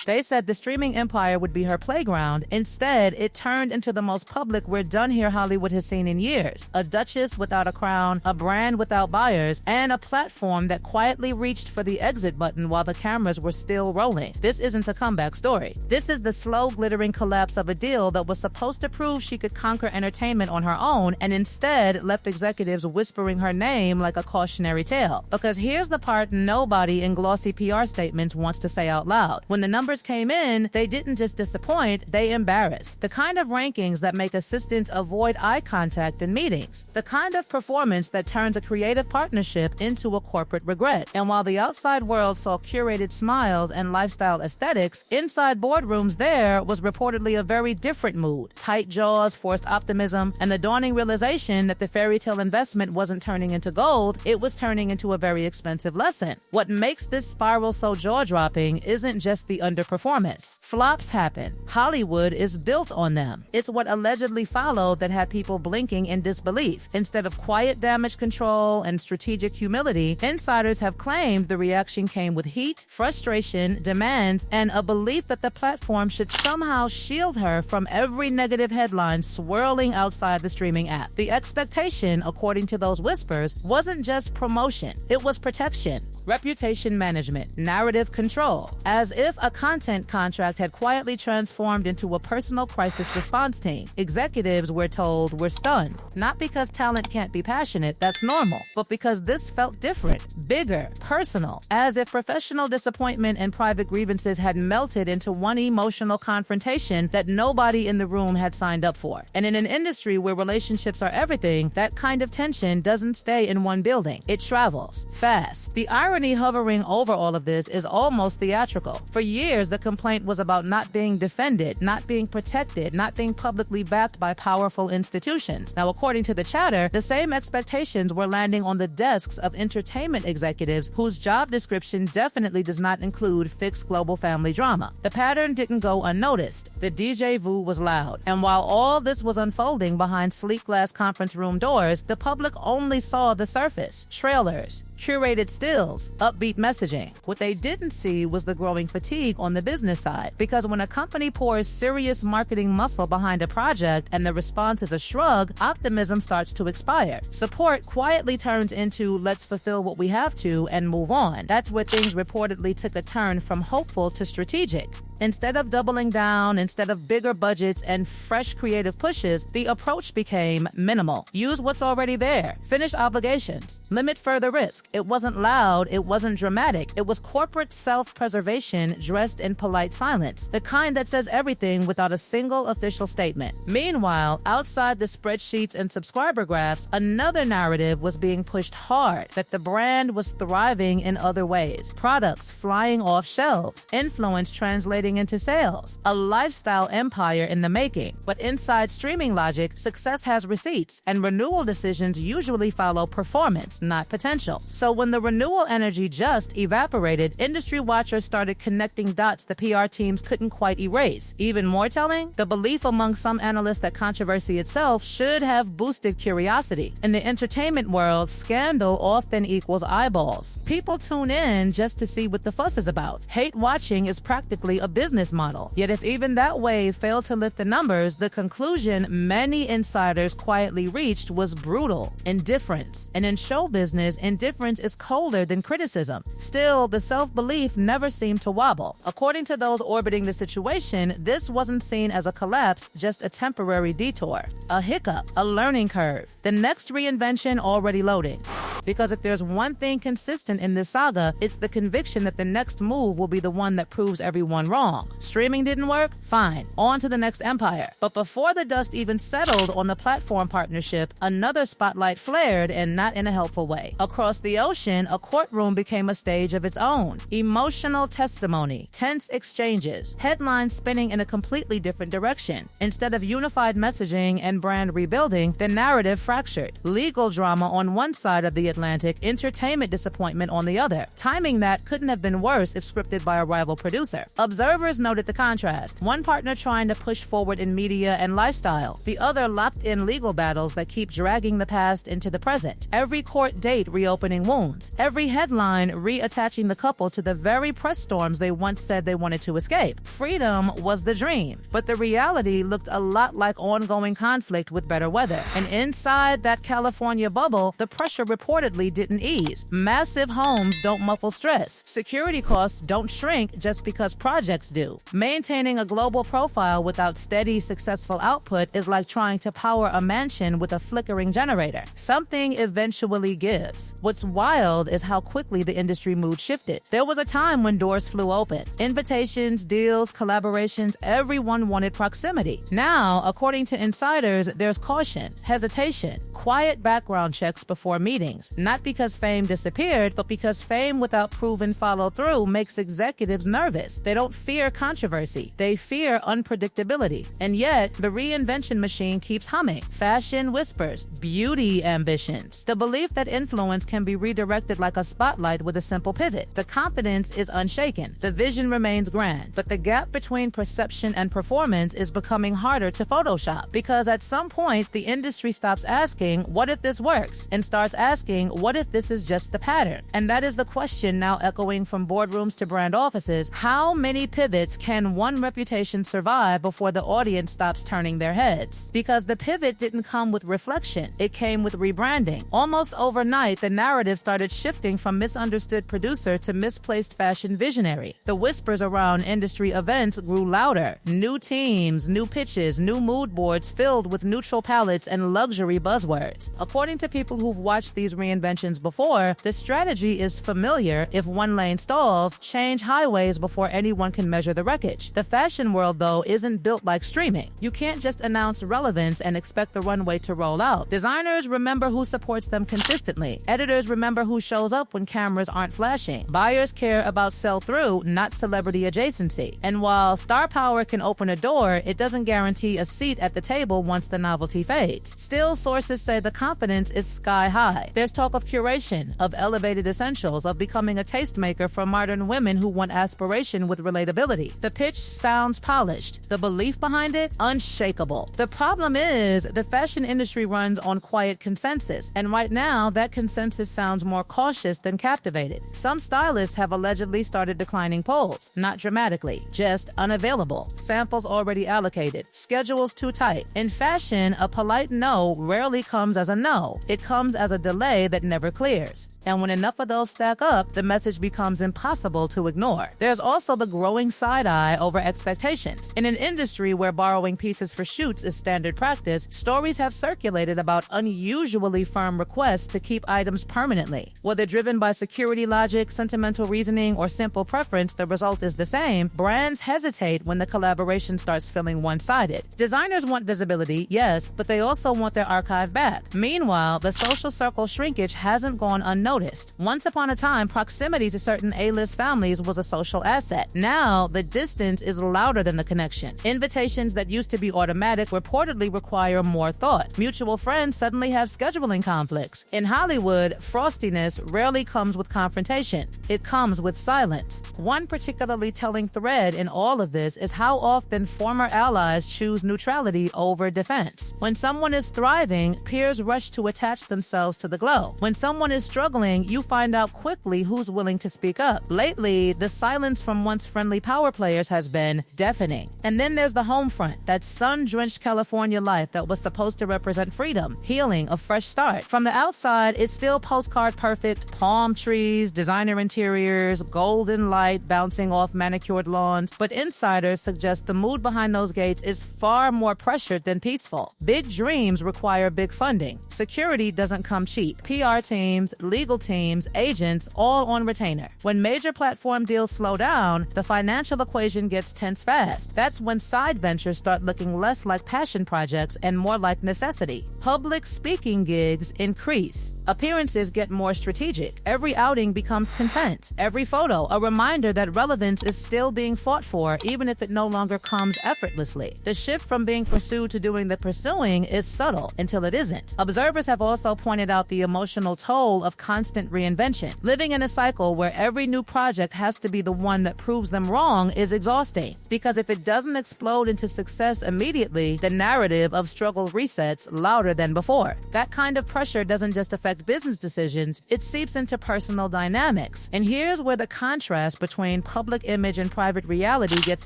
They said the streaming empire would be her playground. Instead, it turned into the most public "we're done here" Hollywood has seen in years. A duchess without a crown, a brand without buyers, and a platform that quietly reached for the exit button while the cameras were still rolling. This isn't a comeback story. This is the slow, glittering collapse of a deal that was supposed to prove she could conquer entertainment on her own, and instead left executives whispering her name like a cautionary tale. Because here's the part nobody in glossy PR statements wants to say out loud. When the numbers came in, they didn't just disappoint, they embarrassed. The kind of rankings that make assistants avoid eye contact in meetings. The kind of performance that turns a creative partnership into a corporate regret. And while the outside world saw curated smiles and lifestyle aesthetics, inside boardrooms there was reportedly a very different mood. Tight jaws, forced optimism, and the dawning realization that the fairy tale investment wasn't turning into gold, it was turning into a very expensive lesson. What makes this spiral so jaw-dropping isn't just the underperformance. Flops happen. Hollywood is built on them. It's what allegedly followed that had people blinking in disbelief. Instead of quiet damage control and strategic humility, insiders have claimed the reaction came with heat, frustration, demands, and a belief that the platform should somehow shield her from every negative headline swirling outside the streaming app. The expectation, according to those whispers, wasn't just promotion. It was protection, reputation management, narrative control, as if a content contract had quietly transformed into a personal crisis response team. Executives, we're told, were stunned, not because talent can't be passionate, that's normal, but because this felt different, bigger, personal, as if professional disappointment and private grievances had melted into one emotional confrontation that nobody in the room had signed up for. And in an industry where relationships are everything, that kind of tension doesn't stay in one building. It travels fast. The irony hovering over all of this is almost theatrical. For years, the complaint was about not being defended, not being protected, not being publicly backed by powerful institutions. Now, according to the chatter, the same expectations were landing on the desks of entertainment executives whose job description definitely does not include fixed global family drama. The pattern didn't go unnoticed. The déjà vu was loud. And while all this was unfolding behind sleek glass conference room doors, the public only saw the surface. Trailers, curated stills, upbeat messaging. What they didn't see was the growing fatigue on the business side. Because when a company pours serious marketing muscle behind a project and the response is a shrug, optimism starts to expire. Support quietly turns into "let's fulfill what we have to and move on." That's where things reportedly took a turn from hopeful to strategic. Instead of doubling down, instead of bigger budgets and fresh creative pushes, the approach became minimal. Use what's already there. Finish obligations. Limit further risk. It wasn't loud, it wasn't dramatic. It was corporate self-preservation dressed in polite silence, the kind that says everything without a single official statement. Meanwhile, outside the spreadsheets and subscriber graphs, another narrative was being pushed hard, that the brand was thriving in other ways. Products flying off shelves, influence translating into sales, a lifestyle empire in the making. But inside streaming logic, success has receipts, and renewal decisions usually follow performance, not potential. So when the renewal energy just evaporated, industry watchers started connecting dots the PR teams couldn't quite erase. Even more telling, the belief among some analysts that controversy itself should have boosted curiosity. In the entertainment world, scandal often equals eyeballs. People tune in just to see what the fuss is about. Hate watching is practically a business model. Yet if even that wave failed to lift the numbers, the conclusion many insiders quietly reached was brutal: indifference. And in show business, indifference is colder than criticism. Still, the self-belief never seemed to wobble. According to those orbiting the situation, this wasn't seen as a collapse, just a temporary detour. A hiccup, a learning curve. The next reinvention already loading. Because if there's one thing consistent in this saga, it's the conviction that the next move will be the one that proves everyone wrong. Streaming didn't work? Fine. On to the next empire. But before the dust even settled on the platform partnership, another spotlight flared, and not in a helpful way. Across the ocean, a courtroom became a stage of its own. Emotional testimony, tense exchanges, headlines spinning in a completely different direction. Instead of unified messaging and brand rebuilding, the narrative fractured. Legal drama on one side of the Atlantic, entertainment disappointment on the other. Timing that couldn't have been worse if scripted by a rival producer. Observers noted the contrast. One partner trying to push forward in media and lifestyle, the other locked in legal battles that keep dragging the past into the present. Every court date reopening wounds. Every headline reattaching the couple to the very press storms they once said they wanted to escape. Freedom was the dream, but the reality looked a lot like ongoing conflict with better weather. And inside that California bubble, the pressure reportedly didn't ease. Massive homes don't muffle stress. Security costs don't shrink just because projects do. Maintaining a global profile without steady, successful output is like trying to power a mansion with a flickering generator. Something eventually gives. What's wild is how quickly the industry mood shifted. There was a time when doors flew open. Invitations, deals, collaborations, everyone wanted proximity. Now, according to insiders, there's caution, hesitation, quiet background checks before meetings. Not because fame disappeared, but because fame without proven follow-through makes executives nervous. They don't fear controversy. They fear unpredictability. And yet, the reinvention machine keeps humming. Fashion whispers, beauty ambitions. The belief that influence can be redirected like a spotlight with a simple pivot. The confidence is unshaken. The vision remains grand. But the gap between perception and performance is becoming harder to Photoshop. Because at some point, the industry stops asking, what if this works? And starts asking, what if this is just the pattern? And that is the question now echoing from boardrooms to brand offices. How many pivots can one reputation survive before the audience stops turning their heads? Because the pivot didn't come with reflection. It came with rebranding. Almost overnight, the narrative started shifting from misunderstood producer to misplaced fashion visionary. The whispers around industry events grew louder. New teams, new pitches, new mood boards filled with neutral palettes and luxury buzzwords. According to people who've watched these reinventions before, the strategy is familiar. If one lane stalls, change highways before anyone can measure the wreckage. The fashion world, though, isn't built like streaming. You can't just announce relevance and expect the runway to roll out. Designers remember who supports them consistently. Editors remember who shows up when cameras aren't flashing. Buyers care about sell-through, not celebrity adjacency. And while star power can open a door, it doesn't guarantee a seat at the table once the novelty fades. Still, sources say the confidence is sky high. There's talk of curation, of elevated essentials, of becoming a tastemaker for modern women who want aspiration with relatability. The pitch sounds polished. The belief behind it, unshakable. The problem is, the fashion industry runs on quiet consensus, and right now, that consensus sounds more cautious than captivated. Some stylists have allegedly started declining polls, not dramatically, just unavailable. Samples already allocated. Schedules too tight. In fashion, a polite no rarely comes as a no. It comes as a delay that never clears. And when enough of those stack up, the message becomes impossible to ignore. There's also the growing side-eye over expectations. In an industry where borrowing pieces for shoots is standard practice, stories have circulated about unusually firm requests to keep items permanently. Whether driven by security logic, sentimental reasoning, or simple preference, the result is the same. Brands hesitate when the collaboration starts feeling one-sided. Designers want visibility, yes, but they also want their archive back. Meanwhile, the social circle shrinkage hasn't gone unnoticed. Once upon a time, proximity to certain A-list families was a social asset. Now, the distance is louder than the connection. Invitations that used to be automatic reportedly require more thought. Mutual friends suddenly have scheduling conflicts. In Hollywood, frostiness rarely comes with confrontation. It comes with silence. One particularly telling thread in all of this is how often former allies choose neutrality over defense. When someone is thriving, peers rush to attach themselves to the glow. When someone is struggling, you find out quickly who's willing to speak up. Lately, the silence from once friendly power players has been deafening. And then there's the home front, that sun-drenched California life that was supposed to represent freedom, healing, a fresh start. From the outside, it's still postcard perfect, palm trees, designer interiors, golden light bouncing off manicured lawns, but insiders suggest the mood behind those gates is far more pressured than peaceful. Big dreams require big funding. Security doesn't come cheap. PR teams, legal teams, agents, all on retainer. When major platform deals slow down, the financial equation gets tense fast. That's when side ventures start looking less like passion projects and more like necessity. Public speaking gigs increase. Appearances get more strategic. Every outing becomes content. Every photo, a reminder that relevance is still being fought for, even if it no longer comes effortlessly. The shift from being pursued to doing the pursuing is subtle until it isn't. Observers have also pointed out the emotional toll of constant reinvention. Living in a cycle where every new project has to be the one that proves them wrong is exhausting, because if it doesn't explode into success immediately, the narrative of struggle resets louder than before. That kind of pressure doesn't just affect business decisions, it seeps into personal dynamics. And here's where the contrast between public image and private reality gets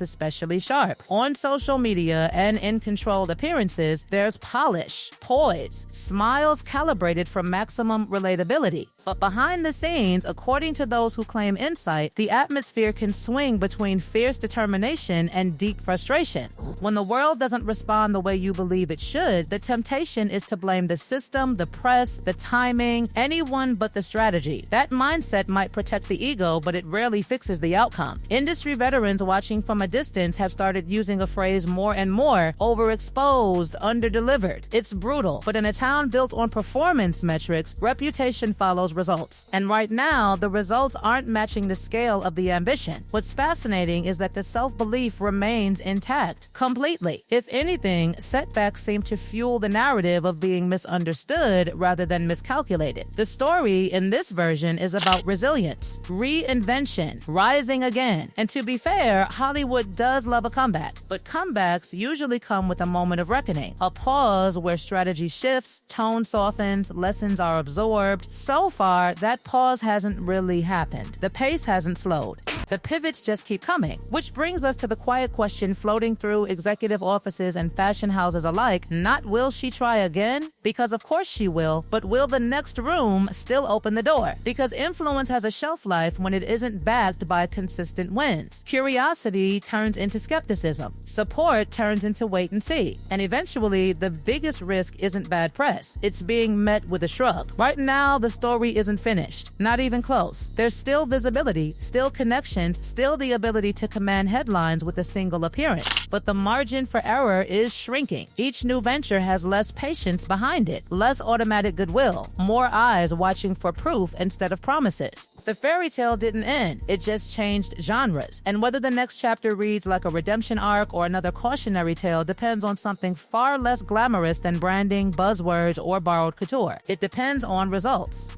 especially sharp. On social media and in controlled appearances, there's polish, poise, smiles calibrated for maximum relatability. But behind the scenes, according to those who claim insight, the atmosphere can swing between fierce determination and deep frustration. When the world doesn't respond the way you believe it should, the temptation is to blame the system, the press, the timing, anyone but the strategy. That mindset might protect the ego, but it rarely fixes the outcome. Industry veterans watching from a distance have started using a phrase more and more: overexposed, underdelivered. It's brutal, but in a town built on performance metrics, reputation follows results. And right now, the results aren't matching the scale of the ambition. What's fascinating is that the self-belief remains intact, completely. If anything, setbacks seem to fuel the narrative of being misunderstood rather than miscalculated. The story in this version is about resilience, reinvention, rising again. And to be fair, Hollywood does love a comeback, but comebacks usually come with a moment of reckoning, a pause where strategy shifts, tone softens, lessons are absorbed. So far, that pause hasn't really happened. The pace hasn't slowed. The pivots just keep coming, which brings us to the quiet question floating through executive offices and fashion houses alike: not will she try again? Because of course she will, but will the next room still open the door? Because influence has a shelf life when it isn't backed by consistent wins. Curiosity turns into skepticism. Support turns into wait and see. And eventually, the biggest risk isn't bad press. It's being met with a shrug. Right now, the story isn't finished. Not even close. There's still visibility, still connections, still the ability to command headlines with a single appearance. But the margin for error is shrinking. Each new venture has less patience behind it, less automatic goodwill, more eyes watching for proof instead of promises. The fairy tale didn't end. It just changed genres. And whether the next chapter reads like a redemption arc or another cautionary tale depends on something far less glamorous than branding, buzzwords, or borrowed couture. It depends on results.